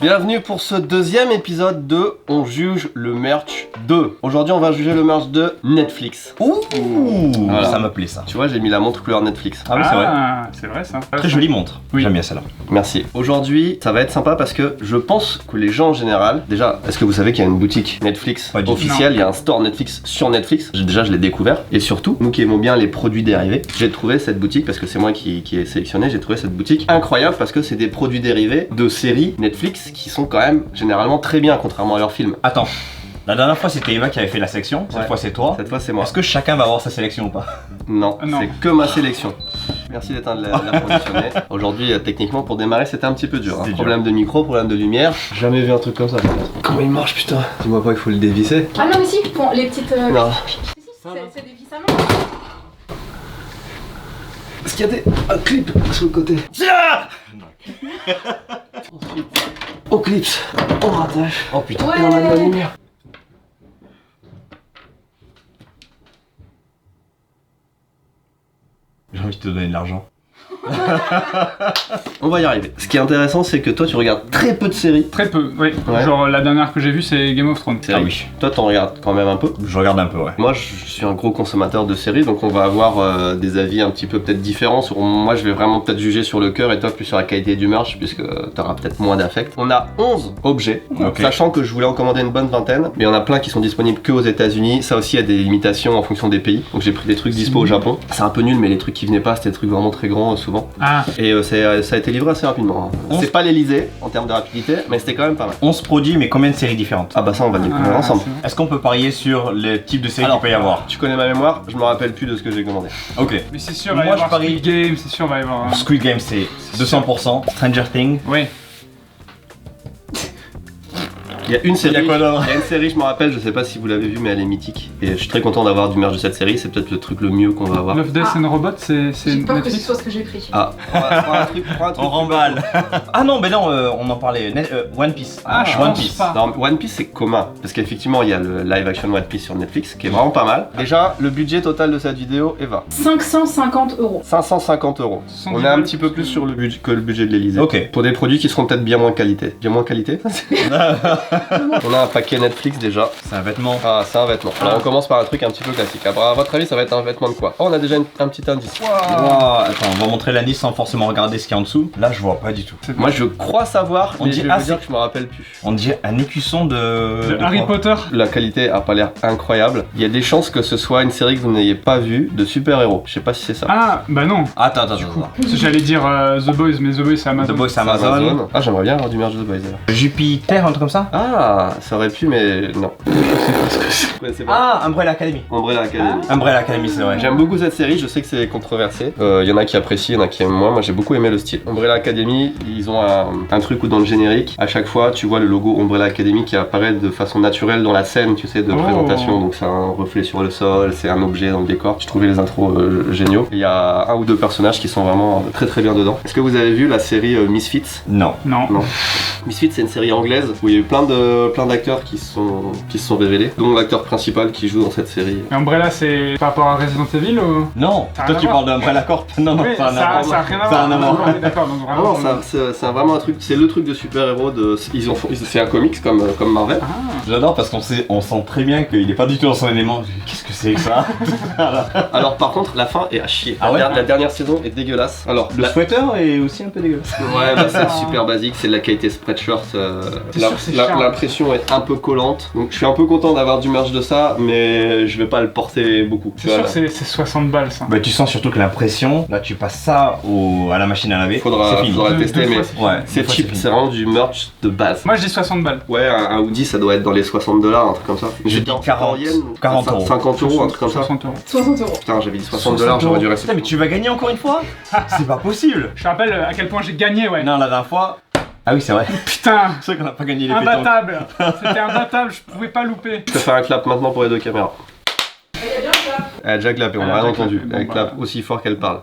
Bienvenue pour ce deuxième épisode de On juge le merch 2. Aujourd'hui on va juger le merch de Netflix. Ouh, Voilà. Ça me plaît ça. Tu vois, j'ai mis la montre couleur Netflix. Ah oui, c'est vrai. C'est vrai ça. Très jolie montre. Oui. J'aime bien celle-là. Merci. Aujourd'hui ça va être sympa parce que je pense que les gens en général... Déjà, est-ce que vous savez qu'il y a une boutique Netflix Pas du tout. officielle? Il y a un store Netflix sur Netflix. Déjà je l'ai découvert. Et surtout, nous qui aimons bien les produits dérivés, j'ai trouvé cette boutique, parce que c'est moi qui ai sélectionné, j'ai trouvé cette boutique incroyable parce que c'est des produits dérivés de séries Netflix qui sont quand même généralement très bien contrairement à leurs films. Attends. La dernière fois c'était Eva qui avait fait la sélection, cette Ouais. fois c'est toi. Cette fois c'est moi. Est-ce que chacun va avoir sa sélection ou pas? Non, Non. c'est que ma sélection. Merci d'éteindre la conditionnée. Aujourd'hui, techniquement, pour démarrer, c'était un petit peu dur. Hein. C'était Problème de micro, problème de lumière. Jamais vu un truc comme ça. Comment il marche, putain? Dis-moi pas qu'il faut le dévisser. Ah non mais si, pour les petites... Non. Si, c'est des vis à main. Est-ce qu'il y a un clip sur le côté? Ensuite, on clipse, on rattache. Oh putain. Et on a de la lumière. J'ai envie de te donner de l'argent. On va y arriver. Ce qui est intéressant, c'est que toi, tu regardes très peu de séries. Très peu, oui. Ouais. Genre la dernière que j'ai vue c'est Game of Thrones. Séries. Ah oui. Toi, t'en regardes quand même un peu. Je regarde un peu, ouais. Moi, je suis un gros consommateur de séries, donc on va avoir des avis un petit peu peut-être différents. Moi, je vais vraiment peut-être juger sur le cœur et toi plus sur la qualité du merch, puisque t'auras peut-être moins d'affect. On a 11 objets, Ok. sachant que je voulais en commander une bonne vingtaine, mais il y en a plein qui sont disponibles que aux États-Unis. Ça aussi, il y a des limitations en fonction des pays. Donc j'ai pris des trucs dispo au Japon. C'est un peu nul, mais les trucs qui venaient pas, c'était des trucs vraiment très grands souvent. Ah, Et ça a été livré assez rapidement. Hein. C'est pas l'Elysée en termes de rapidité, mais c'était quand même pas mal. 11 produits, mais combien de séries différentes? Ah bah ça, on va le découvrir ensemble. c'est bon. Est-ce qu'on peut parier sur le type de série qu'il peut y avoir? Tu connais ma mémoire, je me rappelle plus de ce que j'ai commandé. Ok. Mais c'est sûr, Moi, il va y je avoir parie- Squid Game, c'est sûr, il va y avoir... Squid Game c'est 200%. Stranger Things. Oui. Il y a une série, Il y a quoi d'autre? il y a une série, je me rappelle, je sais pas si vous l'avez vue, mais elle est mythique. Et je suis très content d'avoir du merch de cette série, c'est peut-être le truc le mieux qu'on va avoir. Love, Death and Robot, c'est J'ai peur que ce Netflix. soit ce que j'ai pris. Ah, prends un truc. On remballe. Ah non, mais non, on en parlait. One Piece. Ah, je One pense Piece. pas. Non, One Piece c'est commun, parce qu'effectivement il y a le live action One Piece sur Netflix qui est vraiment pas mal. Déjà, le budget total de cette vidéo, Eva, 550 €. 550 €. On est un petit peu plus sur le budget que le budget de l'Elysée. Ok. Pour des produits qui seront peut-être bien moins qualité. Bien moins qualité On a un paquet Netflix déjà. C'est un vêtement. Ah, c'est un vêtement. Alors on commence par un truc un petit peu classique. Alors, à votre avis, ça va être un vêtement de quoi? Oh, on a déjà un petit indice. Wow. Attends, on va montrer l'indice sans forcément regarder ce qu'il y a en dessous. Là, je vois pas du tout. Moi, je crois savoir, On mais dit je vais vous assez. dire que je me rappelle plus. On dirait un écusson de Harry quoi? Potter. La qualité a pas l'air incroyable. Il y a des chances que ce soit une série que vous n'ayez pas vue de super-héros. Je sais pas si c'est ça. Ah, bah non. Attends. Parce que j'allais dire The Boys, mais The Boys c'est Amazon. The Boys, c'est C'est Amazon. Ah, j'aimerais bien avoir du merch de The Boys alors. Jupiter, un truc comme ça? Ah, ça aurait pu, mais non. Je connaissais pas. Ah, Umbrella Academy. Umbrella Academy. Umbrella Academy, c'est vrai. J'aime beaucoup cette série, je sais que c'est controversé. Il y en a qui apprécient, il y en a qui aiment moins. Moi j'ai beaucoup aimé le style. Umbrella Academy, ils ont un truc où dans le générique, à chaque fois tu vois le logo Umbrella Academy qui apparaît de façon naturelle dans la scène, tu sais, de Oh. présentation. Donc c'est un reflet sur le sol, c'est un objet dans le décor. Je trouvais les intros géniaux. Il y a un ou deux personnages qui sont vraiment très très bien dedans. Est-ce que vous avez vu la série Misfits? Non. Non. Non. Misfits, c'est une série anglaise où il y a eu plein d'acteurs qui se sont révélés, dont l'acteur principal qui joue dans cette série. Mais Umbrella c'est par rapport à Resident Evil ou... Non. Ça a Toi, rien tu à parles voir. d'Umbrella Corp. Non, Oui, ça a ça un a rien à Ça a voir. un avoir. D'accord, donc Ah vraiment... non, c'est vraiment un truc, c'est le truc de super-héros de. C'est un comics comme Marvel. Ah, J'adore parce on sent très bien qu'il est pas du tout dans son élément. Qu'est-ce que c'est que ça? Alors par contre, la fin est à chier. Ah ouais La dernière saison est dégueulasse. Alors, Le sweater est aussi un peu dégueulasse. ouais, bah, c'est super basique, c'est de la qualité spreadshirt. C'est sûr, c'est cher. L'impression est un peu collante. Donc je suis un peu content d'avoir du merch de ça, mais je vais pas le porter beaucoup. c'est sûr que c'est 60 balles ça. Bah, tu sens surtout que l'impression, là, tu passes ça à la machine à laver. Faudra c'est fini. le Deux tester, fois, mais c'est fini. Ouais, c'est une fois, cheap, fini. c'est vraiment du merch de base. Moi je dis 60 balles. Ouais, un hoodie ça doit être dans les $60, un truc comme ça. Je dis 40 €. 50 €, un truc comme ça. 60 €. 60 €. Putain, j'avais dit 60$, j'aurais dû rester. Putain, mais tu vas gagner encore une fois? C'est pas possible. Je te rappelle à quel point j'ai gagné, ouais. Non, la dernière fois. Ah oui, c'est vrai. Putain, C'est vrai qu'on a pas gagné les pétanques. imbattable. C'était imbattable, je pouvais pas louper. Je peux faire un clap maintenant pour les deux caméras. Il y a bien ça. Elle a déjà clapé, on Elle l'a a rien déjà entendu. clapé, bon, Elle bah. clap aussi fort qu'elle parle.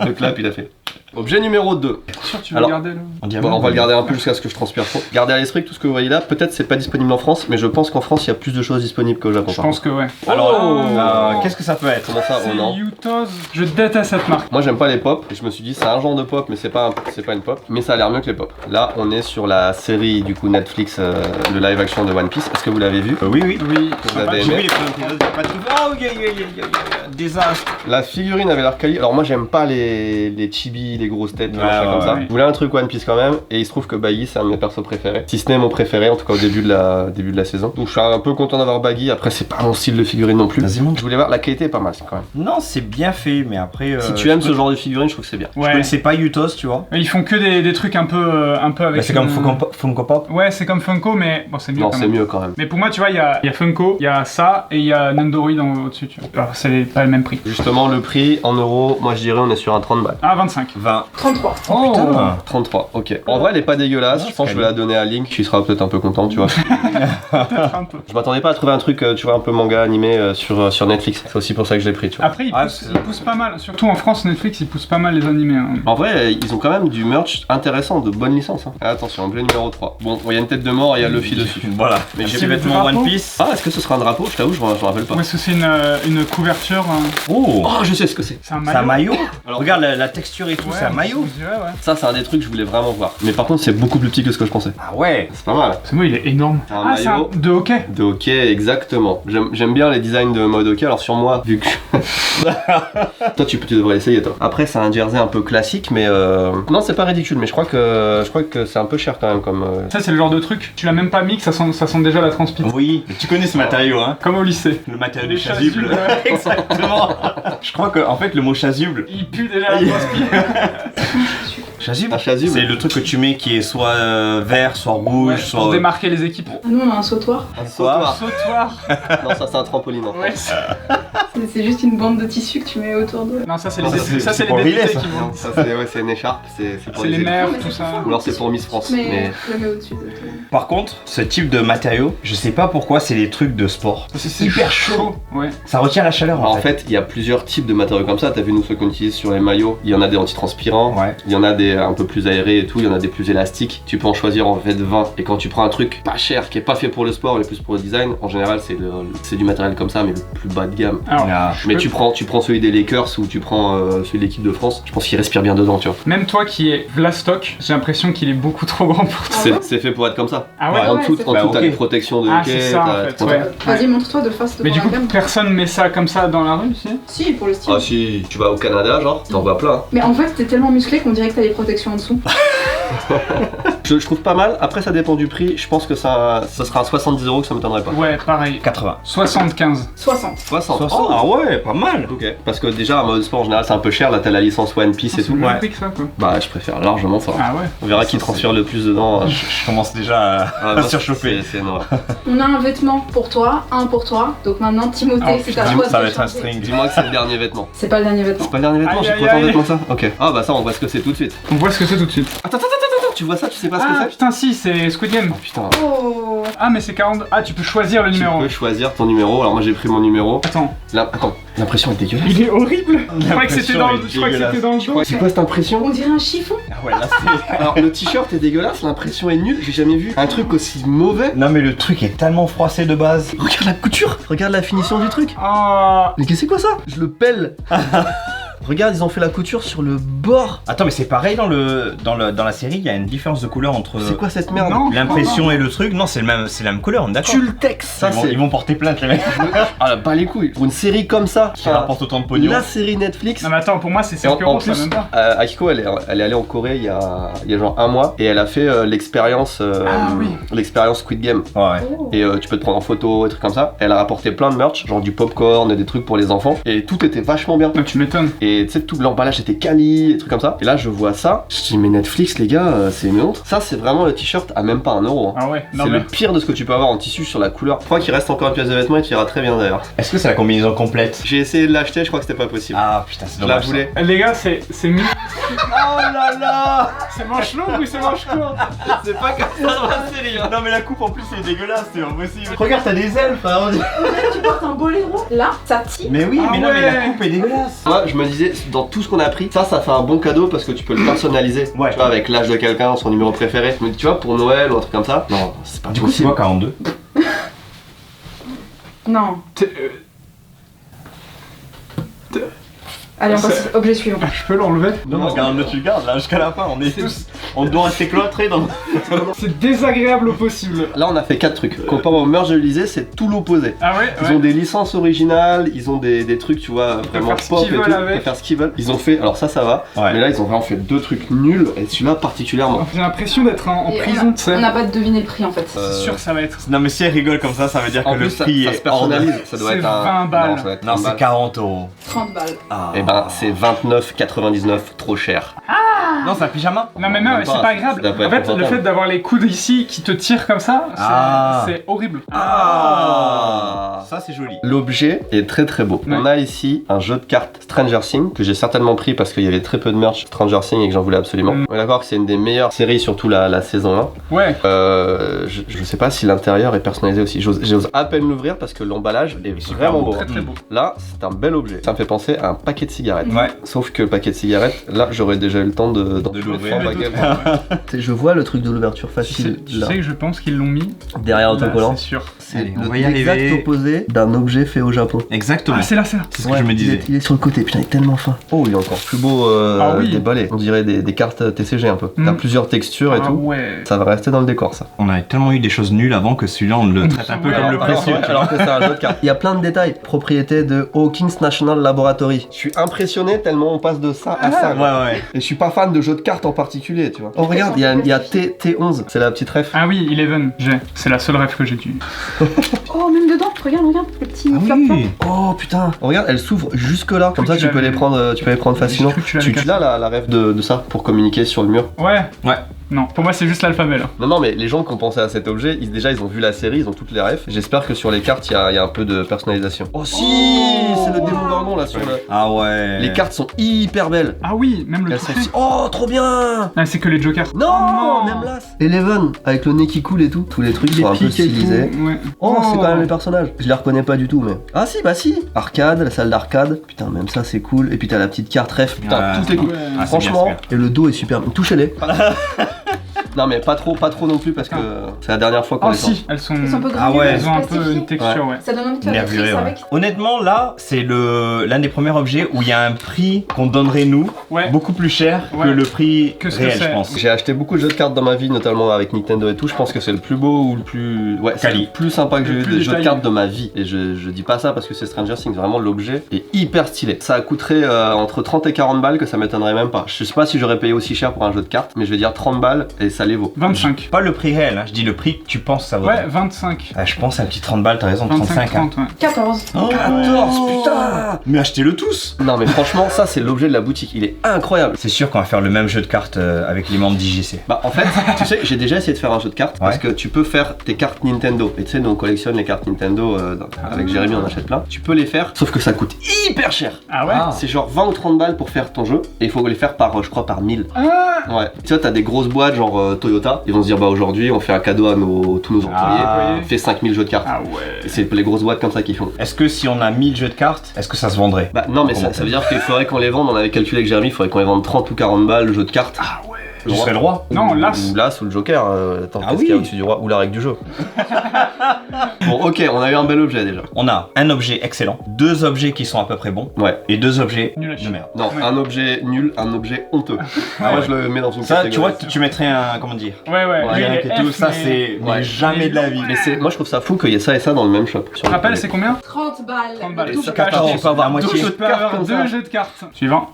Le clap, il a fait. Objet numéro 2. Sûr, tu veux Alors, garder le. On dirait Bon, on va le bien. garder un peu jusqu'à ce que je transpire trop. Gardez à l'esprit que tout ce que vous voyez là, peut-être c'est pas disponible en France, mais je pense qu'en France il y a plus de choses disponibles qu'au Japon. Je pense que ouais. Alors, Oh. qu'est-ce que ça peut être? Comment ça, oh non? C'est Yutos. Je déteste cette marque. Moi j'aime pas les pop et je me suis dit c'est un genre de pop mais c'est pas une pop, mais ça a l'air mieux que les pop. Là on est sur la série du coup Netflix de live action de One Piece. Est-ce que vous l'avez vu? Oui, oui. Oui. Vous avez J'ai vu aimé? les premiers épisodes, j'ai pas trouvé. Oh, désastre. La figurine avait l'air quali. Alors moi j'aime pas les chibis, les grosses têtes, les Ouais, machins ouais, comme ça. ouais. Je voulais un truc One Piece quand même et il se trouve que Baggy c'est un de mes persos préférés. Si ce n'est mon préféré en tout cas au début de la saison. Donc je suis un peu content d'avoir Baggy. Après c'est pas mon style de figurine non plus. Vas-y, montre. Je voulais voir la qualité est pas mal quand même. Non, c'est bien fait, mais après. Si tu aimes ce genre de figurine je trouve que c'est bien. Je Ouais. connaissais pas Yutos, tu vois. Ils font que des trucs un peu avec. Bah, c'est comme une- Funko Pop. Ouais, c'est comme Funko, mais bon, c'est mieux Non quand c'est même. mieux quand même. Mais pour moi, tu vois, il y a Funko, il y a ça et il y a Nandori au-dessus. Tu vois. Alors, c'est pas le même prix. Justement le prix en euros, moi je dirais on est sur un 30 balles. Ah, 25. 20. 33. Oh, Putain. 33, ok. En vrai, elle est pas dégueulasse. Non, Je pense que c'est je vais la donner à Link, qui sera peut-être un peu content, tu vois. peut-être un peu. Je m'attendais pas à trouver un truc, tu vois, un peu manga animé sur Netflix. C'est aussi pour ça que je l'ai pris, tu vois. Après, Ah, ils poussent pas mal. Surtout en France, Netflix, ils poussent pas mal les animés. Hein. En vrai, ils ont quand même du merch intéressant, de bonne licence. Hein. Ah, attention, objet numéro 3. Bon, il y a une tête de mort et il y a Luffy dessus. Voilà. Mais Mais j'ai j'ai le vêtements drapeau. One Piece. Ah, est-ce que ce sera un drapeau? Je t'avoue, je m'en rappelle pas. Ou est-ce que c'est une couverture Oh, Oh, je sais ce que c'est. C'est un c'est un maillot. maillot. Alors- Regarde la texture et tout, Ouais, c'est un maillot. je dirais, ouais. Ça, c'est un des trucs que je voulais vraiment voir. Mais par contre, c'est beaucoup plus petit que ce que je pensais. Ah ouais. C'est pas mal. C'est moi, il est énorme. Un Ah, c'est un maillot. de hockey. De hockey, exactement. J'aime bien les designs de mode hockey. Alors sur moi, vu que toi, tu devrais l'essayer, toi. Après, c'est un jersey un peu classique, mais non, c'est pas ridicule. Mais je crois que c'est un peu cher quand même, comme. Ça, c'est le genre de truc. Tu l'as même pas mis que ça sent déjà la transpi. Oui, mais tu connais ce matériau, hein. Comme au lycée. Le matériau Les du chasuble. chasubles, ouais. Exactement. Je crois que en fait le mot chasuble. Il pue déjà la transpi. Chasuble. Un chasuble. C'est le truc que tu mets qui est soit vert, soit rouge, Ouais, soit. pour démarquer les équipes. Nous, on a un sautoir. Un sautoir. Sautoir. Non, ça c'est un trampoline. En fait. Ouais. C'est juste une bande de tissu que tu mets autour de. Non, ça, c'est Non, les ça, ça, c'est pour les Riley, DDT ça. qui vont. Non, ça c'est une écharpe. C'est pour C'est les élites. mères, Non, mais tout c'est ça. fort. Ou alors c'est pour Miss France. Mais Mais je le mets au-dessus de tout. Par contre, ce type de matériau, je sais pas pourquoi c'est des trucs de sport. C'est hyper chaud. Ouais. Ça retient la chaleur en fait, il y a plusieurs types de matériaux comme ça. T'as vu nous ceux qu'on utilise sur les maillots. Il y en a des antitranspirants. Ouais. Il y en a des un peu plus aérés et tout. Il y en a des plus élastiques. Tu peux en choisir en fait 20. Et quand tu prends un truc pas cher, qui est pas fait pour le sport, mais plus pour le design, en général c'est du matériel comme ça, mais le plus bas de gamme. Alors, Ah. Mais peux- tu prends celui des Lakers ou tu prends celui de l'équipe de France. Je pense qu'il respire bien dedans, tu vois. même toi qui es Vlastock, j'ai l'impression qu'il est beaucoup trop grand pour toi. Ah ouais C'est fait pour être comme ça. Ah ouais, Ouais, En ouais, dessous, c'est en fait. dessous, Bah, t'as ok. les protections de Ah, hockey. c'est ça en t'as- fait, t'as- ouais. Vas-y, montre-toi de face Mais devant du la coup, gamme. personne met ça comme ça dans la rue, tu sais. Si, pour le style. Ah si, tu vas au Canada, genre, t'en vois plein. Mais en fait, t'es tellement musclé qu'on dirait que t'as les protections en dessous. Je trouve pas mal. Après, ça dépend du prix. Je pense que ça sera à 70 € que ça m'étonnerait pas. Ouais, pareil. 80. 75. 60. 60. 60. Oh. Ah ouais, pas mal. Ok. Parce que déjà, en mode sport en général, c'est un peu cher. Là, t'as la licence One Piece et C'est tout. le même Ouais. prix que ça, quoi. Bah, je préfère largement ça. Ah ouais. On verra Ça, qui c'est- transfère le plus dedans. Je commence déjà à moi, surchauffer. C'est une horreur. On a un vêtement pour toi, un pour toi. Donc maintenant, Timothée, Ah, c'est à putain, toi de Ça va être un changer. string. Dis-moi que c'est le dernier vêtement. C'est pas le dernier vêtement. C'est pas le dernier vêtement, Aïe, j'ai aïe, pas autant de aïe. vêtements que ça. Ok. Ah bah ça, on voit ce que c'est tout de suite. On voit ce que c'est tout de suite. Attends, tu vois ça, tu sais pas ce que Ah c'est? putain, si, c'est Squid Game. Oh putain. Oh. Ah, mais c'est 40. Ah, tu peux choisir le Tu numéro. peux choisir ton numéro. Alors moi j'ai pris mon numéro. Attends, Attends, l'impression est dégueulasse. il est horrible. Je crois que c'était dans le dos. C'est quoi cette impression? On dirait un chiffon. Ah ouais, là c'est. Alors le t-shirt est dégueulasse, l'impression est nulle, j'ai jamais vu un truc aussi mauvais. Non mais le truc est tellement froissé de base. Regarde la couture, regarde la finition du truc. Ah. Mais qu'est-ce que c'est quoi ça? Je le pèle. Regarde, ils ont fait la couture sur le bord. Attends, mais c'est pareil dans la série, il y a une différence de couleur entre C'est quoi cette merde? Non. l'impression et le truc. Non, c'est la même couleur, on est d'accord. Tultex. Ça c'est. Ils vont porter plainte les mecs. Ah là, pas les couilles. Pour une série comme ça, Qui rapporte autant de pognon. la série Netflix. Non, mais attends, pour moi, c'est Et 5 euros, ça plus, même pas. Akiko, elle est allée en Corée il y a genre un mois et elle a fait l'expérience Ah oui. l'expérience Squid Game. Ouais. Oh. Et tu peux te prendre en photo et trucs comme ça. Elle a rapporté plein de merch, genre du popcorn et des trucs pour les enfants. Et tout était vachement bien. Ah, tu m'étonnes. Et tu sais, tout l'emballage était quali, des trucs comme ça. Et là, je vois ça. Je dis, mais Netflix, les gars, c'est une honte. Ça, c'est vraiment le t-shirt à même pas 1 euro. hein. Ah ouais, non C'est mais. le pire de ce que tu peux avoir en tissu sur la couleur. Je crois qu'il reste encore une pièce de vêtement et tu iras très bien d'ailleurs. Est-ce que c'est la combinaison complète? J'ai essayé de l'acheter, je crois que c'était pas possible. Ah putain, c'est je la dommage. voulais. Les gars, c'est Oh là là. C'est manche longue ou c'est manche courte? C'est pas comme ça dans la série. Non mais la coupe en plus c'est dégueulasse, c'est impossible. Regarde, t'as des ailes, frère. Tu portes un boléro. Là, ça tire. Mais oui, Ah mais non mais ouais. la coupe est dégueulasse. Moi, je me disais, dans tout ce qu'on a appris, ça fait un bon cadeau parce que tu peux le personnaliser. Ouais. Tu vois, avec l'âge de quelqu'un, son numéro préféré. Mais tu vois, pour Noël ou un truc comme ça, non, c'est pas Du coup c'est possible. quoi 42? Non. T'es- Allez, on passe au objet suivant. Je peux l'enlever? Non, regarde, tu gardes là jusqu'à la fin, on est tous. On doit rester cloîtrés dans. C'est désagréable au possible. Là, on a fait 4 trucs. Comparé au merge de l'Elysée, c'est tout l'opposé. Ah ouais? Ils Ouais. ont des licences originales, ils ont des trucs, tu vois, vraiment faire ce pop et qu'ils tout. veulent Ils peuvent avec. faire ce qu'ils veulent. Ils ont fait, alors ça va, Ouais. mais là, ils ont vraiment fait 2 trucs nuls, et celui-là particulièrement. J'ai l'impression d'être en Et prison, tu sais. On n'a pas deviné le prix en fait. C'est sûr que ça va être. Non mais si elle rigole comme ça veut dire que En le plus, ça prix se est hors de. personnalise. Ça doit C'est être un 20 balles. Non, ça doit être Non 30 c'est balles. 40 euros. 30 balles. Ah. Eh ben, c'est 29,99, trop cher. Non c'est un pyjama. Non mais Même non, mais c'est pas, pas ça agréable. doit pas En être fait, le confortable. fait d'avoir les coudes ici qui te tirent comme ça, Ah. c'est horrible. Ah. Ça c'est joli. L'objet est très très beau. Ouais. On a ici un jeu de cartes Stranger Things que j'ai certainement pris parce qu'il y avait très peu de merch Stranger Things et que j'en voulais absolument. Mm. On est d'accord que c'est une des meilleures séries, surtout la saison 1. Ouais. Je sais pas si l'intérieur est personnalisé aussi. J'ose à peine l'ouvrir parce que l'emballage est super vraiment beau. beau. Très très beau. Là, c'est un bel objet. Ça me fait penser à un paquet de cigarettes. Ouais. Sauf que le paquet de cigarettes, là, j'aurais déjà eu le temps d'en l'ouvrir. sans baguette. Je vois le truc de l'ouverture Tu facile là, sais que je pense qu'ils l'ont mis derrière là, l'autocollant. c'est sûr. C'est Allez, on va y arriver. l'exact opposé d'un objet fait au Japon. Exactement. Ah, c'est là, c'est là. C'est ce que je me disais. Il est sur le côté, putain, il est tellement fin. Oh, il est encore plus beau Ah oui. déballé. On dirait des cartes TCG un peu. T'as Mm. plusieurs textures et Ah tout. ouais. Ça va rester dans le décor, ça. On a tellement eu des choses nulles avant que celui-là on le traite un peu Ouais, comme le alors, précieux. Alors que c'est un jeu de cartes. Il y a plein de détails. Propriété de Hawkins National Laboratory. Je suis impressionné tellement on passe de ça à ça. Ouais ouais. Et je suis pas fan de jeux de cartes en particulier, tu vois. Oh, regarde, il y a T11. C'est la petite ref. Ah oui, Eleven, j'ai. C'est la seule rêve que j'ai dû. Oh, même dedans, regarde, le petit Ah flap oui. Oh putain. Oh, regarde, elle s'ouvre jusque là. Comme Je ça, crois tu que peux les prendre, facilement. J'ai cru que tu l'avais Tu l'as la ref de ça pour communiquer sur le mur. Ouais. Ouais. Non, pour moi c'est juste l'alphabet là. Non, mais les gens qui ont pensé à cet objet, déjà ils ont vu la série, ils ont toutes les refs. J'espère que sur les cartes il y a un peu de personnalisation. Oh si, c'est le démon gorgon là sur le. Ah ouais. Les cartes sont hyper belles. Ah oui, même le Elles sont toucher. Oh, trop bien. Ah, c'est que les jokers. Non, Oh, non. même là. Eleven avec le nez qui coule et tout. Tous les trucs Les sont un peu pics et stylisés. tout. Ouais. Oh, c'est quand même les personnages. Je les reconnais pas du tout, mais. Ah si, bah si. Arcade, la salle d'arcade. Putain, même ça c'est cool. Et puis t'as la petite carte ref. Putain, Ah, tout est cool. Ouais. Ah, c'est bien, Franchement, c'est et le dos est super. Touchez-les. Non, mais pas trop non plus parce que c'est la dernière fois qu'on Ah les sent. si, elles sont. Ils sont un peu Ah granuleux, ouais. Elles ont un peu plastifiés. une texture, ouais. Ça donne envie de faire des Nervuré, tricks ouais. avec. Honnêtement, là, c'est l'un des premiers objets où il y a un prix qu'on donnerait nous Ouais. beaucoup plus cher Ouais. que le prix Que ce que réel, c'est. je pense. J'ai acheté beaucoup de jeux de cartes dans ma vie, notamment avec Nintendo et tout. Je pense que c'est le plus beau ou le plus. Ouais, c'est Quali. le plus sympa que j'ai Le eu plus des jeux de détaillé. cartes de ma vie. Et je dis pas ça parce que c'est Stranger Things, vraiment l'objet est hyper stylé. Ça coûterait entre 30 et 40 balles, que ça m'étonnerait même pas. Je sais pas si j'aurais payé aussi cher pour un jeu de cartes, mais je vais dire 30 balles et ça les vaut. 25. Pas le prix réel, hein, je dis le prix que tu penses que ça vaut. Ouais, 25. Ah, je pense à un petit 30 balles, t'as raison, 25, 35. Hein. 30, ouais. 14. Oh, 14, putain. Mais achetez-le tous. Non, mais franchement, ça c'est l'objet de la boutique. Il est incroyable. C'est sûr qu'on va faire le même jeu de cartes avec les membres d'IGC. Bah en fait, tu sais, j'ai déjà essayé de faire un jeu de cartes parce Ouais. que tu peux faire tes cartes Nintendo. Et tu sais, nous on collectionne les cartes Nintendo avec Jérémy, on achète plein. Tu peux les faire, sauf que ça coûte hyper cher. Ah ouais. C'est genre 20 ou 30 balles pour faire ton jeu et il faut les faire par, je crois, par 1000. Ah. Ouais. Tu vois, t'as des grosses boîtes genre Toyota, ils vont se dire bah aujourd'hui on fait un cadeau à tous nos employés, Ah. on fait 5000 jeux de cartes. Ah ouais. Et c'est les grosses boîtes comme ça qu'ils font. Est-ce que si on a 1000 jeux de cartes, est-ce que ça se vendrait? Bah non mais ça veut dire qu'il faudrait qu'on les vende, on avait calculé avec Jérémy, il faudrait qu'on les vende 30 ou 40 balles le jeu de cartes. Ah ouais. Je serais le roi. Non, Ou- l'as. Ou l'as ou le joker, attends, Ah qu'est-ce oui. qu'il y a au-dessus du roi, ou la règle du jeu. Bon ok, on a eu un bel objet déjà. On a un objet excellent, deux objets qui sont à peu près bons, Ouais. et deux objets Nul à de chier. merde. Non, Ouais. un objet nul, un objet honteux. Moi je le mets dans une Ça, catégorie. tu vois, tu mettrais un, comment dire, Ouais, ouais. Ouais, Lui, rien il que est tout, F, ça mais- c'est mais Ouais. jamais de la vie. Mais moi je trouve ça fou qu'il y ait ça et ça dans le même shop. Tu te rappelles, c'est combien? 30 balles. 30 balles. Le Et double. ça, tu peux acheter, tu peux avoir la moitié. deux Tu jeux de peux cartes avoir comme deux ça. jeux de cartes. Suivant.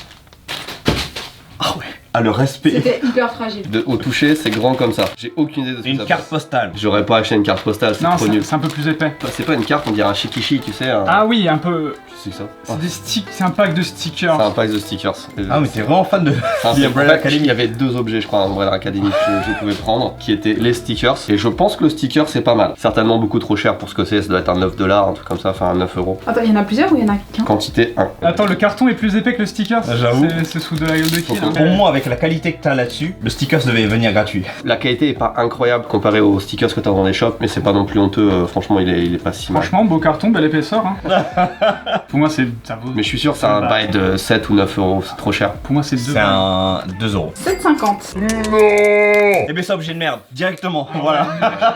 Ah ouais. Ah, le respect. C'était hyper fragile. Au toucher, c'est grand comme ça. J'ai aucune idée de ce que Une ça carte fait. postale. J'aurais pas acheté une carte postale, c'est Non, trop nul. c'est un peu plus épais. C'est pas une carte, on dirait un shikishi, tu sais. Ah oui, un peu. C'est ça. C'est des sticks, c'est un pack de stickers. C'est un pack de stickers. Ah, mais t'es vraiment fan de. Enfin, The Umbrella en fait, Academy. il y avait 2 objets, je crois, à Umbrella Academy que je pouvais prendre, qui étaient les stickers. Et je pense que le sticker, c'est pas mal. Certainement beaucoup trop cher pour ce que c'est. Ça doit être un 9 $, un truc comme ça, enfin un 9 €. Attends, il y en a plusieurs ou il y en a qu'un? Quantité 1. Attends, le carton est plus épais que le sticker. Ah, j'avoue. C'est sous de la gueule de qui là Pour moi, avec la qualité que t'as là-dessus, le sticker devait venir gratuit. La qualité est pas incroyable comparée aux stickers que t'as dans les shops, mais c'est pas non plus honteux. Franchement, il est pas si mal. Franchement, beau carton, belle épaisseur. Hein. Pour moi, ça vaut. Mais je suis sûr que c'est un bail de 7 ou 9 €, c'est trop cher. Pour moi, c'est 2 C'est un 2 €. 7,50. Eh ben ça, objet de merde, directement. Voilà.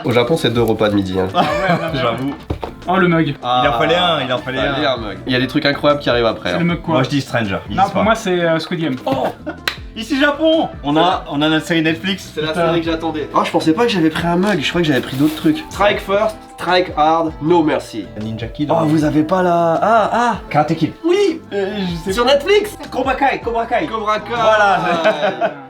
Au Japon, c'est 2 repas de midi. Hein. J'avoue. Oh, le mug. Il en fallait un, il en fallait Allez, un. un mug. Il y a des trucs incroyables qui arrivent après. C'est hein. le mug quoi? Moi je dis Stranger. Ils Non, disent pour pas. moi, c'est Squid Game. Oh, ici Japon. On a notre série Netflix. C'est la série que j'attendais. Oh, je pensais pas que j'avais pris un mug, je croyais que j'avais pris d'autres trucs. Strike first, strike hard, no mercy. Ninja Kid. Oh, vous avez pas la. Ah, Karate Kid. oui, Je sais sur Netflix. Cobra Kai, Cobra Kai. Cobra Kai. Voilà.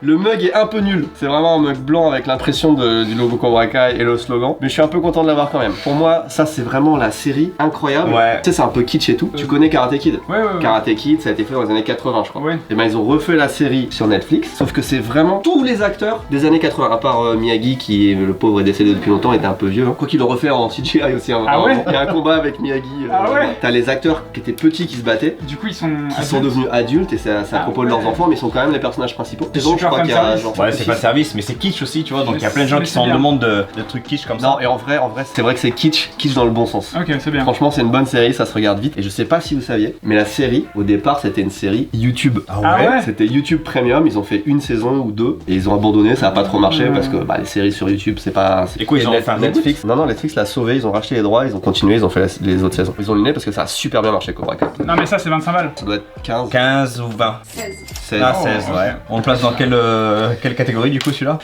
Le mug est un peu nul. C'est vraiment un mug blanc avec l'impression du logo Cobra Kai et le slogan. Mais je suis un peu content de l'avoir quand même. Pour moi, ça c'est vraiment la série incroyable. Ouais. Tu sais, c'est un peu kitsch et tout. Tu connais Karate Kid? Ouais, ouais, ouais. Karate Kid, ça a été fait dans les années 80, je crois. Ouais. Et ben ils ont refait la série sur Netflix, sauf que c'est vraiment tous les acteurs des années 80, à part Miyagi qui, le pauvre, est décédé depuis longtemps, était un peu vieux. Hein. Quoi qu'il le refait en CGI aussi. Hein, Ah ouais. Il y a un combat avec Miyagi. Ah ouais. T'as les acteurs qui étaient petits qui se battaient, Du coup, ils sont. qui sont devenus adultes, et c'est à Ah propos de leurs ouais. enfants, mais ils sont quand même les personnages principaux. C'est Saison, je super crois qu'il y a fanservice. genre Ouais, cinq c'est ou pas six. service, mais c'est kitsch aussi, tu vois. Donc il y a plein de gens Mais qui c'est sont en bien. demande de trucs kitsch comme ça. Non, et en vrai, c'est vrai que c'est kitsch dans le bon sens. Ok, c'est bien. Franchement, c'est une bonne série, ça se regarde vite. Et je sais pas si vous saviez, mais la série, au départ, c'était une série YouTube. Ah Ah ouais. C'était YouTube Premium, ils ont fait une saison ou 2 et ils ont abandonné, ça a pas trop marché Ouais. parce que les séries sur YouTube c'est pas. Et quoi, ils ont fait un Netflix. Non, Netflix l'a sauvé, ils ont racheté les droits, ils ont continué, ils ont fait les autres saisons. Ils ont luné parce que ça a super bien marché Cobra Kai. Non, mais ça, c'est 25 balles. Ça doit être 15, 15 ou 20. 16. 16. Ah, 16, ouais. On le place dans quelle catégorie du coup celui-là?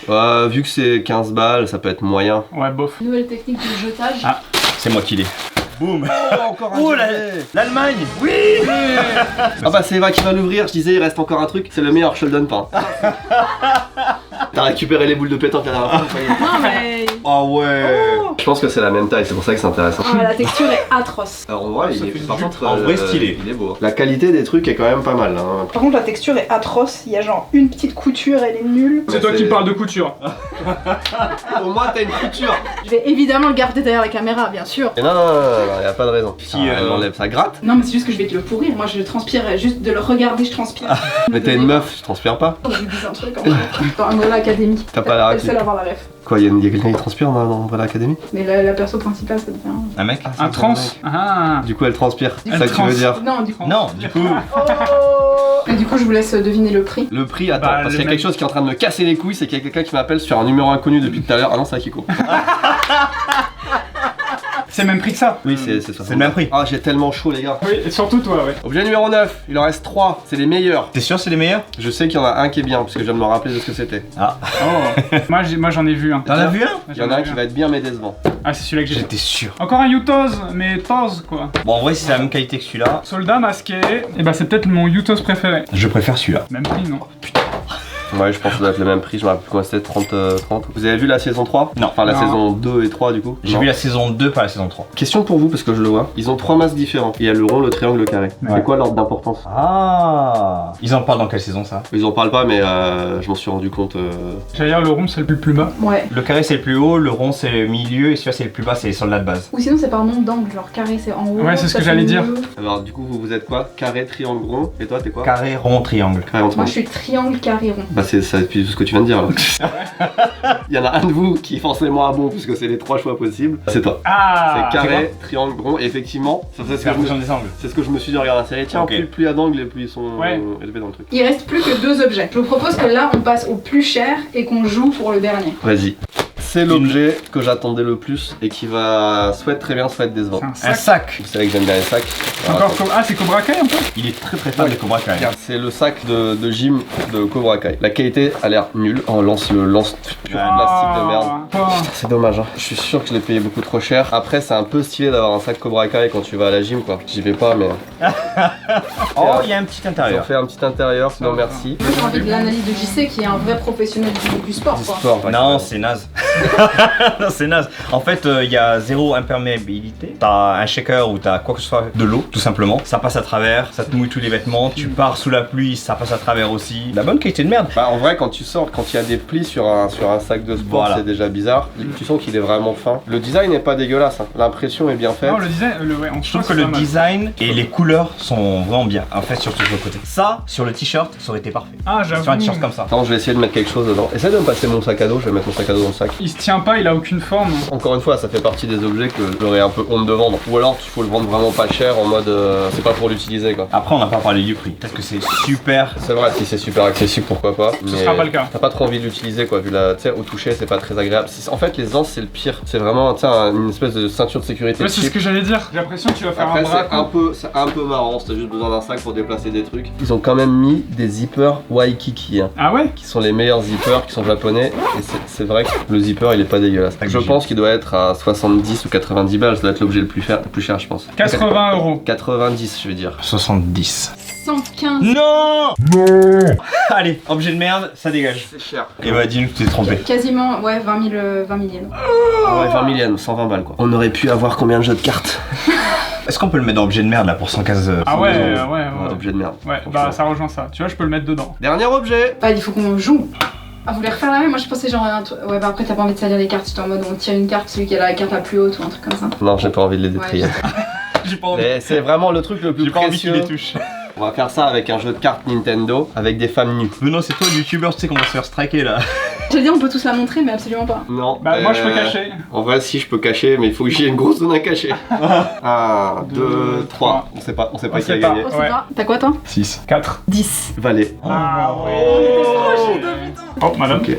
Vu que c'est 15 balles, ça peut être moyen. Ouais, bof. Nouvelle technique de jetage. Ah. C'est moi qui l'ai. Boum. Encore Oh, l'Allemagne. Oui. Ah bah c'est Eva qui va l'ouvrir, je disais il reste encore un truc, c'est le meilleur Sheldon Pain. T'as récupéré les boules de pétanque la dernière fois, ça y est. Non mais. Oh ouais. Oh. Je pense que c'est la même taille, c'est pour ça que c'est intéressant. Ah, la texture est atroce. Alors on voit, Ça il fait est, par du- contre, en vrai stylé. Il est beau. La qualité des trucs est quand même pas mal. Hein. Par contre, la texture est atroce. Il y a genre une petite couture, elle est nulle. C'est toi qui parles de couture. Au moins t'as une couture. Je vais évidemment le garder derrière la caméra, bien sûr. Et non, y a pas de raison. Si, elle m'enlève, ça gratte. Non, mais c'est juste que je vais te le pourrir. Moi, je transpire. Juste de le regarder, je transpire. Mais t'es une meuf, tu transpires pas. Je lui dis un truc en fait. Dans Umbrella Academy. T'as pas la Elle sait réplique. avoir la ref. Quoi, y a quelqu'un qui transpire dans Umbrella Academy? Mais la perso principale, ça devient. Un mec? Un trans. Ah. Du coup, elle transpire. C'est Elle ça que tu veux trans. dire. Non, du coup. Non, du coup. Et du coup, je vous laisse deviner le prix. Le prix, attends, Bah, parce qu'il y a le quelque chose qui est en train de me casser les couilles, c'est qu'il y a quelqu'un qui m'appelle sur un numéro inconnu depuis tout à l'heure. Ah non, c'est Akiko. C'est le même prix que ça. Oui, c'est ça. C'est le même prix. Ah, j'ai tellement chaud, les gars. Oui, et surtout toi, ouais. Objet numéro 9, il en reste 3, c'est les meilleurs. T'es sûr c'est les meilleurs? Je sais qu'il y en a un qui est bien, parce que je viens de me rappeler de ce que c'était. Oh. moi, j'en ai vu un. T'en as vu un? Il y en a un qui va être bien mais décevant. Ah, c'est celui-là que j'ai. J'étais sûr. Encore un Utos, mais Toz quoi. Bon, en vrai, si c'est la même qualité que celui-là, Soldat masqué. Et bah, c'est peut-être mon Utos préféré. je préfère celui-là. Même prix, non? Ouais, je pense que ça doit être le même prix, je me rappelle plus comment c'était, 30. Vous avez vu la saison 3? Non. Enfin, la Non. saison 2 et 3 du coup. J'ai Non. vu la saison 2, pas la saison 3. Question pour vous, parce que je le vois. Ils ont 3 masques différents. Il y a le rond, le triangle, le carré. Ouais. C'est quoi l'ordre d'importance? Ah. Ils en parlent dans quelle saison ça? Ils en parlent pas, mais je m'en suis rendu compte. J'allais dire le rond, c'est le plus bas. Ouais. Le carré c'est le plus haut, le rond c'est le milieu et celui-là c'est le plus bas, c'est les soldats de base. Ou sinon, c'est par nombre d'angle. Genre carré, c'est en haut. Ouais, c'est ce ça, que j'allais au dire. milieu. Alors, du coup, vous êtes quoi? Carré, triangle, rond. Et toi, t'es quoi? Carré, rond, triangle. Carré, rond, Moi, je triangle. suis triangle, carré, rond. Bah, c'est ça depuis tout ce que tu viens de dire là. Il y en a un de vous qui forcément a bon, puisque c'est les 3 choix possibles. C'est toi. Ah. C'est carré, triangle, rond. Et effectivement, ça, c'est ce C'est que la je me- fonction des angles. c'est ce que je me suis dit en regardant la série. Tiens, Ok. plus il y a d'angles et plus ils sont Ouais. élevés dans le truc. Il reste plus que 2 objets. Je vous propose que là, on passe au plus cher et qu'on joue pour le dernier. Vas-y. C'est l'objet que j'attendais le plus et qui va soit être très bien, soit être décevant. C'est un Un sac. sac. Vous savez que j'aime bien les sacs. Encore Ah, c'est Cobra Kai un peu. Il est très fan des Cobra Kai. Regarde, c'est le sac de gym de Cobra Kai. La qualité a l'air nulle. On lance le lance pur plastique de merde. Oh. Putain, c'est dommage, hein. Je suis sûr que je l'ai payé beaucoup trop cher. Après, c'est un peu stylé d'avoir un sac Cobra Kai quand tu vas à la gym, quoi. J'y vais pas, mais Oh, il y a un petit ils ont intérieur. fait un petit intérieur. Non, merci. Moi j'ai envie de l'analyse de JC qui est un vrai professionnel du sport Du quoi. sport, ouais, Non, c'est naze. Non, c'est naze. En fait, il y a zéro imperméabilité. T'as un shaker ou t'as quoi que ce soit de l'eau, tout simplement. Ça passe à travers, ça te mouille tous les vêtements. Tu pars sous la pluie, ça passe à travers aussi. La bonne qualité de merde. Bah, en vrai, quand tu sors, quand il y a des plis sur un sac de sport, Voilà. c'est déjà bizarre. Tu sens qu'il est vraiment fin. Le design n'est pas dégueulasse, hein. L'impression est bien faite. Non, le design, ouais, on Je trouve que le design et les couleurs sont vraiment bien. En fait, surtout sur le côté. Ça, sur le t-shirt, ça aurait été parfait. Ah, j'avoue. Sur un t-shirt comme ça. Attends, je vais essayer de mettre quelque chose dedans. Essaye de me passer mon sac à dos, je vais mettre mon sac à dos dans le sac. Il se tient pas, il a aucune forme. Encore une fois, ça fait partie des objets que j'aurais un peu honte de vendre. Ou alors, il faut le vendre vraiment pas cher en mode c'est pas pour l'utiliser quoi. Après, on n'a pas parlé du prix. Peut-être que c'est super. C'est vrai, si c'est super accessible, pourquoi pas. Ce sera pas le cas. T'as pas trop envie de l'utiliser quoi, vu la. Tu sais, au toucher, c'est pas très agréable. En fait, les anses, c'est le pire. C'est vraiment, tu sais, une espèce de ceinture de sécurité. Ouais, c'est ce cheap. que j'allais dire. J'ai l'impression que tu vas faire Après, un bras. c'est un peu marrant, si t'as juste besoin d'un sac pour déplacer des trucs. Ils ont quand même mis des zippers Waikiki, hein, Ah ouais. qui sont les meilleurs zippers, qui sont japonais. Et c'est vrai que le zipper, il est pas dégueulasse. Je pense qu'il doit être à 70 ou 90 balles, ça doit être l'objet le plus cher, je pense. 80 €. 90, je vais dire. 70. 115. Non. Allez, objet de merde, ça dégage. C'est cher. Et bah, dis-nous que tu t'es trompé. Quasiment, ouais, 20 millions. Ah ouais, 20 millions, 120 balles quoi. On aurait pu avoir combien de jeux de cartes? Est-ce qu'on peut le mettre dans objet de merde là pour 115 Ah ouais, euros. ouais. Objet de merde. Ouais, Franchement. bah ça rejoint ça. Tu vois, je peux le mettre dedans. Dernier objet. Ah, il faut qu'on joue. Ah, vous voulez refaire la même? Moi je pensais genre un truc. Ouais, bah après t'as pas envie de salir les cartes, tu es en mode on tire une carte, celui qui a la carte la plus haute ou un truc comme ça. Non, j'ai pas envie de les Ouais, détrier. J'ai pas envie. Mais c'est vraiment le truc le plus J'ai pas envie qu'il précieux. les touche. On va faire ça avec un jeu de cartes Nintendo avec des femmes nues. Mais non, c'est toi le youtubeur, tu sais qu'on va se faire striker là. J'allais dire on peut tous la montrer, mais absolument pas. Non. Bah, moi je peux cacher. En vrai, si je peux cacher, mais il faut que j'y ait une grosse zone à cacher. 1, 2, 3. On sait pas On qui sait a pas. gagné. Oh, c'est Ouais. ça. T'as quoi toi? 6. 4. 10. Valet. Ah ouais. Oh, Oh, madame. ok.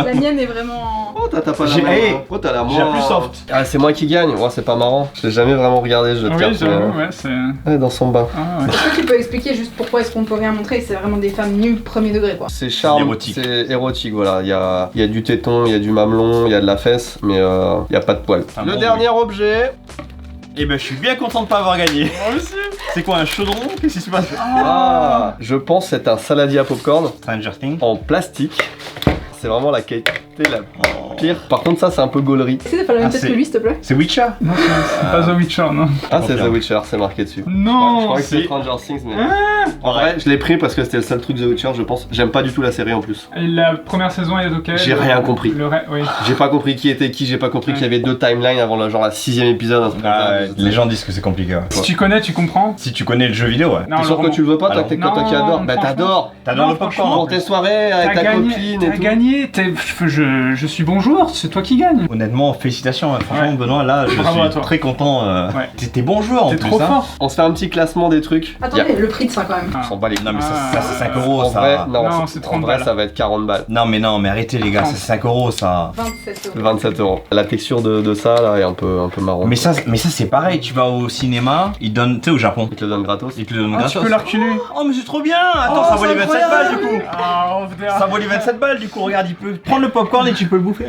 La mienne est vraiment. Oh, t'as pas la J'ai- main. hey, Oh, t'as la j'ai la moins. plus soft. Ah, c'est moi qui gagne. Oh, c'est pas marrant. Je l'ai jamais vraiment regardé, je jeu de Oui, cartes. j'avoue, ouais, c'est. Ouais, dans son bain. Ah ouais. Est-ce que tu peux expliquer juste pourquoi est-ce qu'on peut rien montrer? C'est vraiment des femmes nues premier degré quoi. C'est charme, érotique. c'est érotique, voilà. Il y a du téton, il y a du mamelon, il y a de la fesse, mais il y a pas de poils. Ah Le bon, dernier objet. Et ben, je suis bien content de pas avoir gagné. Moi aussi. C'est quoi un chaudron? Qu'est-ce qui se passe? Ah, je pense que c'est un saladier à popcorn Stranger Things. en plastique. C'est vraiment la qualité la pire. Par contre, ça, c'est un peu gaulerie. Est-ce que t'as fait la même Ah, tête c'est- que lui s'il te plaît? C'est Witcher? Non, c'est pas The Witcher, non. Ah, c'est Confirme. The Witcher, c'est marqué dessus. je Non. crois que c'est si. Stranger Things, mais. En vrai, je l'ai pris parce que c'était le seul truc The Witcher, je pense. J'aime pas du tout la série en plus. Et la première saison elle est ok. J'ai rien compris. Oui. J'ai pas compris qui était qui, j'ai pas compris qu'il y avait deux timelines avant genre la 6ème épisode. Un truc comme Ah, ça. les gens disent que c'est compliqué. Ouais. Si tu connais, tu comprends. Si tu connais le jeu vidéo, ouais. Non, T'es sûr le que tu le veux pas, Alors, toi non, qui adore? Bah franchement. t'adores! T'adores Non, le popcorn franchement, en Pour plus. tes soirées avec ta copine et T'as tout. gagné. Je suis bon joueur. C'est toi qui gagne. Honnêtement, félicitations. Franchement, Ouais. Benoît, là, je Bravo à suis toi. très content. Ouais. T'es bon joueur en T'es plus. trop hein. fort. On se fait un petit classement des trucs. Attendez, le prix de ça quand même. On s'en bat les couilles. Non, mais ça, Ah. c'est 5 euros, En ça. vrai, non, Non, c'est c'est en 30 vrai, balles. ça va être 40 balles. Non, mais arrêtez, les gars, c'est 5 euros, ça. 27 euros. 27 euros. La texture de ça là est un peu marron. Mais ça, c'est pareil. Tu vas au cinéma, ils donnent, tu sais, au Japon. Ils te le donnent gratos. Ils te le donnent Ah, tu gratos. peux la reculer. Oh, mais c'est trop bien. Attends, Oh, ça vaut c'est les 27 balles du coup. Ah, on verra. Ça vaut les 27 balles du coup, regarde, il peut prendre le popcorn et tu peux le bouffer.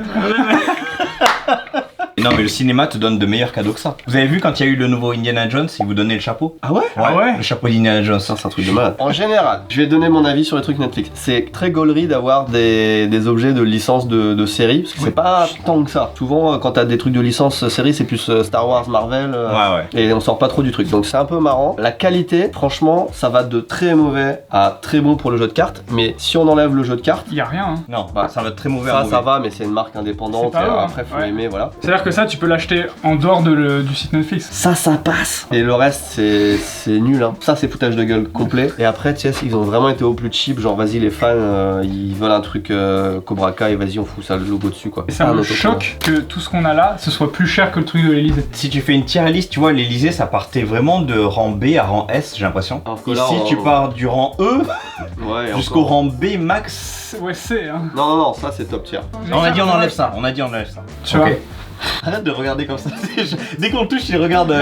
Non mais le cinéma te donne de meilleurs cadeaux que ça. Vous avez vu quand il y a eu le nouveau Indiana Jones, il vous donnait le chapeau? Ah ouais? Ah ouais. Le chapeau d'Indiana Jones. Ça, c'est un truc de malade. En général, je vais donner mon avis sur les trucs Netflix. C'est très gaulerie d'avoir des objets de licence de série, parce que c'est pas tant que ça. Souvent, quand t'as des trucs de licence série, c'est plus Star Wars, Marvel, Ouais. et on sort pas trop du truc. Donc c'est un peu marrant. La qualité, franchement, ça va de très mauvais à très bon pour le jeu de cartes, mais si on enlève le jeu de cartes, Y a rien. Hein. Non, Bah, ça va être très mauvais à ça mauvais. va, mais c'est une marque indépendante, C'est pas et grave, après faut ouais. aimer, voilà. C'est-à-dire que ça, tu peux l'acheter en dehors du site Netflix. Ça passe. Et le reste, c'est nul. Hein. Ça, c'est foutage de gueule complet. Et après, tu sais, ils ont vraiment été au plus cheap. Genre, vas-y, les fans, ils veulent un truc Cobra Kai, vas-y, on fout ça le logo dessus, quoi. Et ça me choque que tout ce qu'on a là, ce soit plus cher que le truc de l'Elysée. Si tu fais une tier list, tu vois, l'Elysée, ça partait vraiment de rang B à rang S, j'ai l'impression. Ici, tu pars du rang E jusqu'au rang B max. Ouais, c'est, hein. Non, ça, c'est top tier. On a dit on enlève ça. Tu vois. Arrête de regarder comme ça. Dès qu'on le touche, il regarde.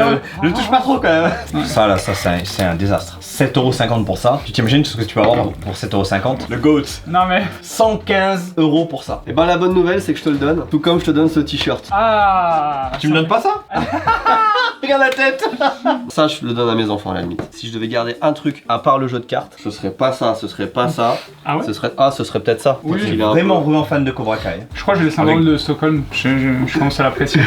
Ne touche pas trop quand même. Ouais. Ça là, ça c'est un désastre. 7,50€ pour ça. Tu t'imagines ce que tu peux avoir pour 7,50€? Le GOAT. Non mais. 115€ pour ça. Et ben la bonne nouvelle, c'est que je te le donne. Tout comme je te donne ce t-shirt. Ah. Tu me donnes pas ça? Regarde la tête. Ça, je le donne à mes enfants à la limite. Si je devais garder un truc à part le jeu de cartes, ce serait pas ça, ce serait pas ça. Ah ouais? Ce serait peut-être ça. Oui. Il est vraiment vraiment fan de Cobra Kai. Je crois que j'ai le syndrome de Stockholm. Je commence à l'apprécier.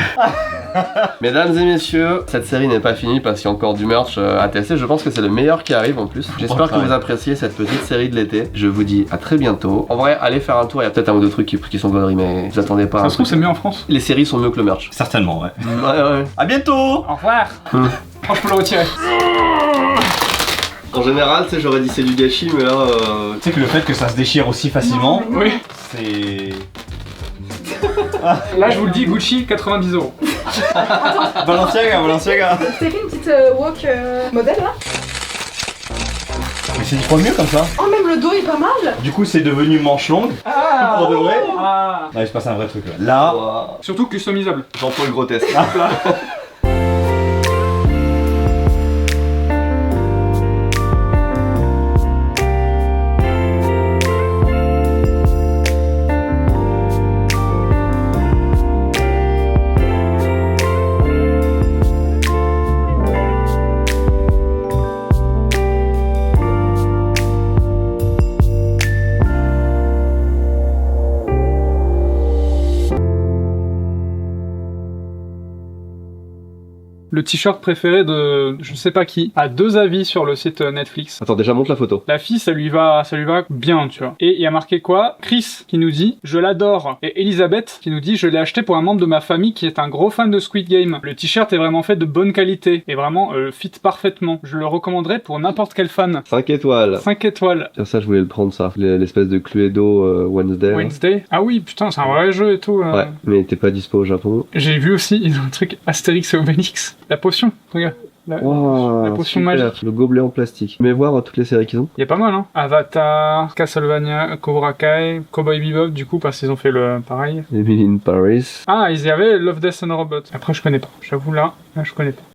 Mesdames et messieurs, cette série n'est pas finie parce qu'il y a encore du merch à tester. Je pense que c'est le meilleur qui arrive en plus. J'espère que vous appréciez cette petite série de l'été. Je vous dis à très bientôt. En vrai, allez faire un tour. Il y a peut-être un ou deux trucs qui sont gauleries, mais vous attendez pas. Ça se trouve, c'est mieux en France. Les séries sont mieux que le merch. Certainement, ouais. Ouais. À bientôt. Au revoir. Oh, je peux le retirer. En général, tu sais, j'aurais dit c'est du gâchis, mais là. Tu sais que le fait que ça se déchire aussi facilement, Oui. c'est. Là, je vous le dis, Gucci, 90€. Balenciaga. T'as fait une petite walk modèle là? Mais c'est 10 fois mieux comme ça. Oh, même le dos est pas mal. Du coup, c'est devenu manche longue. Ah. Pour de vrai. Ah. Non, il se passe un vrai truc là. Là, Surtout customisable. Jean-Paul Grotesque. Le t-shirt préféré de je sais pas qui a 2 avis sur le site Netflix. Attends, déjà montre la photo. La fille, ça lui va bien, tu vois. Et il y a marqué quoi? Chris qui nous dit je l'adore, et Elisabeth qui nous dit je l'ai acheté pour un membre de ma famille qui est un gros fan de Squid Game. Le t-shirt est vraiment fait de bonne qualité et vraiment fit parfaitement. Je le recommanderais pour n'importe quel fan. 5 étoiles. 5 étoiles. Tiens, ça, je voulais le prendre, ça. L'espèce de Cluedo Wednesday. Wednesday. Ah oui, putain, c'est un vrai jeu et tout. Ouais, mais il était pas dispo au Japon. J'ai vu aussi, ils ont un truc Astérix et Obélix. La potion, regarde. La potion super. magique. Le gobelet en plastique. Mais voir toutes les séries qu'ils ont. Il y a pas mal, hein. Avatar, Castlevania, Cobra Kai, Cowboy Bebop, du coup, parce qu'ils ont fait le pareil. Emily in Paris. Ah, ils y avaient Love, Death and Robots. Après, je connais pas. J'avoue, là, je connais pas.